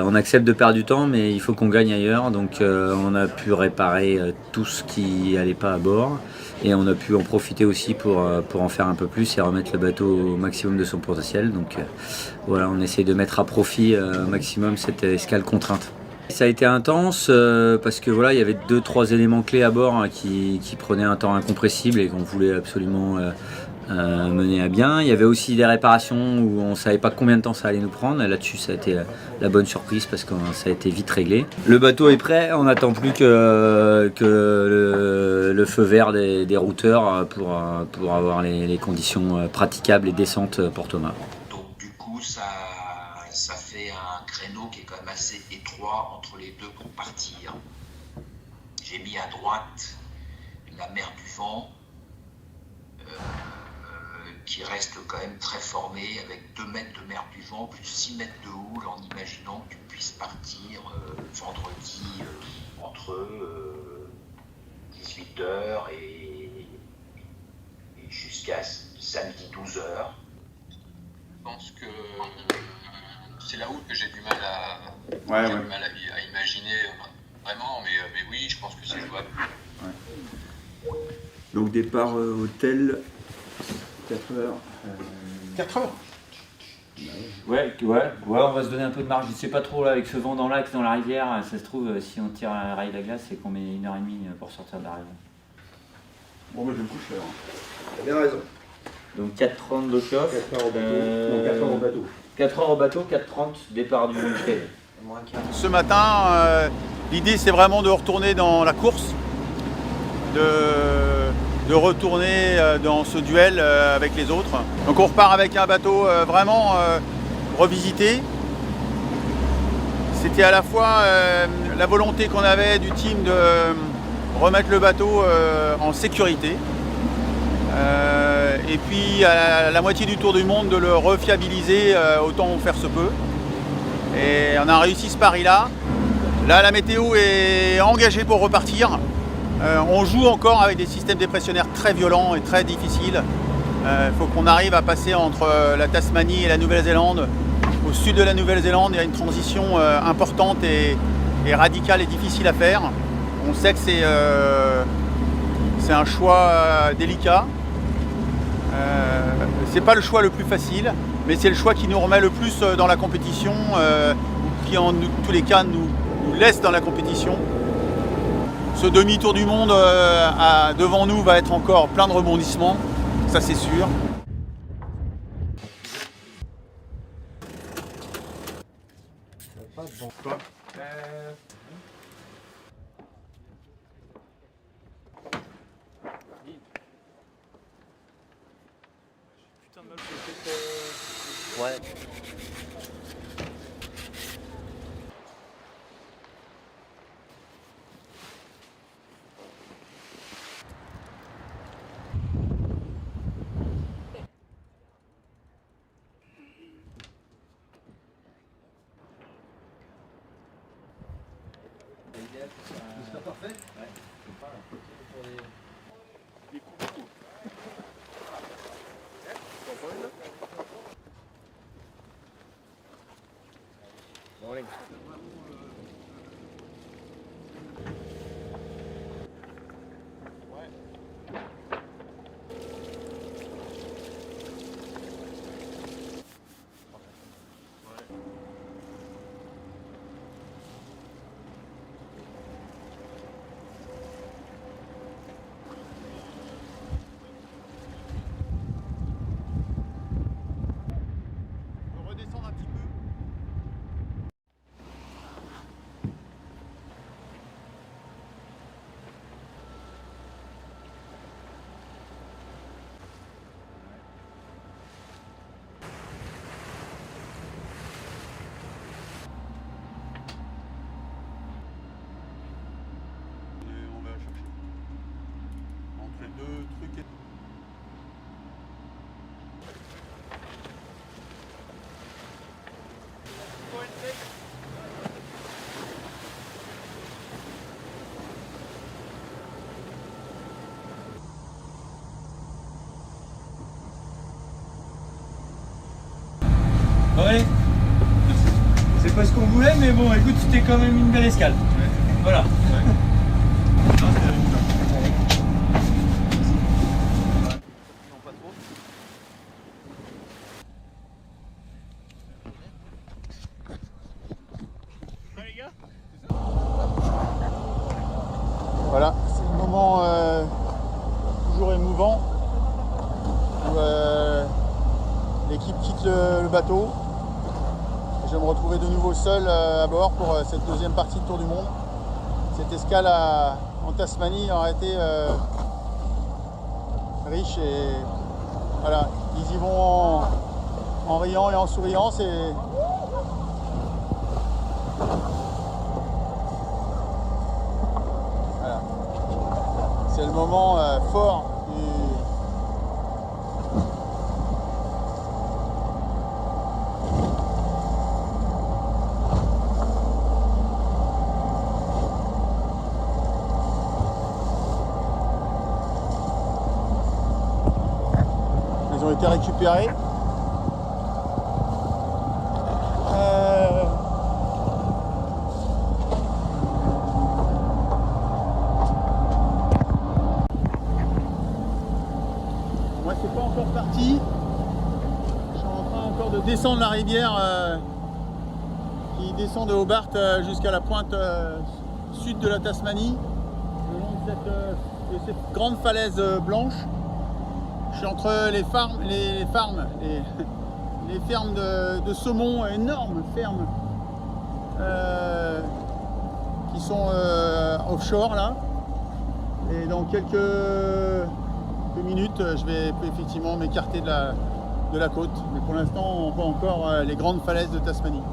On accepte de perdre du temps, mais il faut qu'on gagne ailleurs. Donc on a pu réparer tout ce qui allait pas à bord. Et on a pu en profiter aussi pour en faire un peu plus et remettre le bateau au maximum de son potentiel. Donc voilà, on essaie de mettre à profit au maximum cette escale contrainte. Ça a été intense parce que voilà, il y avait 2-3 éléments clés à bord qui prenaient un temps incompressible et qu'on voulait absolument mener à bien. Il y avait aussi des réparations où on ne savait pas combien de temps ça allait nous prendre. Là-dessus, ça a été la bonne surprise parce que ça a été vite réglé. Le bateau est prêt, on n'attend plus que le feu vert des routeurs pour avoir les conditions praticables et décentes pour Thomas. Donc du coup, ça fait un créneau qui est quand même assez étroit entre les deux pour partir. J'ai mis à droite la mer du Vent, qui reste quand même très formée, avec 2 mètres de mer du Vent, plus 6 mètres de houle, en imaginant que tu puisses partir vendredi entre 18h et jusqu'à samedi 12h. Je pense que c'est la houle que j'ai du mal à imaginer vraiment, mais oui, je pense que c'est jouable. Ouais. Donc départ hôtel 4 heures. 4 heures. Ouais, on va se donner un peu de marge. Je sais pas trop là avec ce vent dans l'axe, dans la rivière. Ça se trouve, si on tire à la rail de la glace, c'est qu'on met 1h30 pour sortir de la rivière. Bon, moi je vais me coucher là. T'as bien raison. Donc 4h30 de chauffe. 4 heures au bateau. Non, 4 heures au bateau. 4h au bateau, 4h30 départ du quai. Ce matin, l'idée c'est vraiment de retourner dans la course, de retourner dans ce duel avec les autres. Donc on repart avec un bateau vraiment revisité. C'était à la fois la volonté qu'on avait du team de remettre le bateau en sécurité. Et puis à la moitié du tour du monde de le refiabiliser autant faire se peut. Et on a réussi ce pari-là. Là, la météo est engagée pour repartir. On joue encore avec des systèmes dépressionnaires très violents et très difficiles. Il faut qu'on arrive à passer entre la Tasmanie et la Nouvelle-Zélande. Au sud de la Nouvelle-Zélande, il y a une transition importante et radicale et difficile à faire. On sait que c'est un choix délicat. C'est pas le choix le plus facile, mais c'est le choix qui nous remet le plus dans la compétition, qui en tous les cas nous laisse dans la compétition. Ce demi-tour du monde devant nous va être encore plein de rebondissements, ça c'est sûr. Ouais. C'est pas parfait? Ouais. Redescendre un petit peu. On va chercher. Entre les deux trucs et... Ouais. C'est pas ce qu'on voulait, mais bon, écoute, c'était quand même une belle escale. Voilà. Voilà, c'est le moment toujours émouvant où l'équipe quitte le bateau. Et je vais me retrouver de nouveau seul à bord pour cette deuxième partie de Tour du Monde. Cette escale en Tasmanie aura été riche et voilà, ils y vont en riant et en souriant. C'est le moment fort Ils ont été récupérés. Moi, c'est pas encore parti. Je suis en train encore de descendre la rivière qui descend de Hobart jusqu'à la pointe sud de la Tasmanie, le long de cette grande falaise blanche. Je suis entre les fermes de saumon, énormes fermes qui sont offshore là. Et dans quelques minutes, je vais effectivement m'écarter de la côte. Mais pour l'instant, on voit encore les grandes falaises de Tasmanie.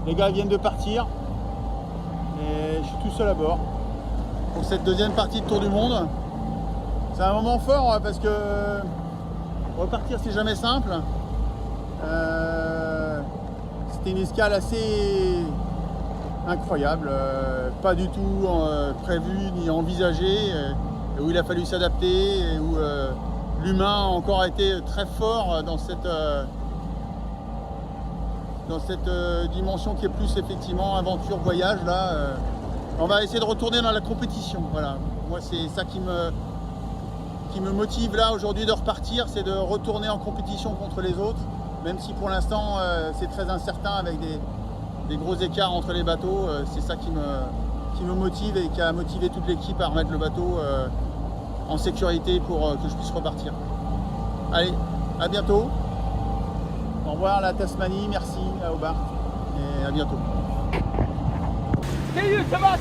Les gars viennent de partir et je suis tout seul à bord pour cette deuxième partie de Tour du Monde. C'est un moment fort parce que repartir, c'est jamais simple. C'était une escale assez incroyable, pas du tout prévue ni envisagée, où il a fallu s'adapter, et où l'humain a encore été très fort dans cette dimension qui est plus effectivement aventure, voyage. Là, on va essayer de retourner dans la compétition. Voilà, moi c'est ça qui me motive là aujourd'hui de repartir, c'est de retourner en compétition contre les autres, même si pour l'instant c'est très incertain avec des gros écarts entre les bateaux. C'est ça qui me motive et qui a motivé toute l'équipe à remettre le bateau en sécurité pour que je puisse repartir. Allez, à bientôt. Au revoir la Tasmanie, merci à Hobart et à bientôt. Salut, ça va?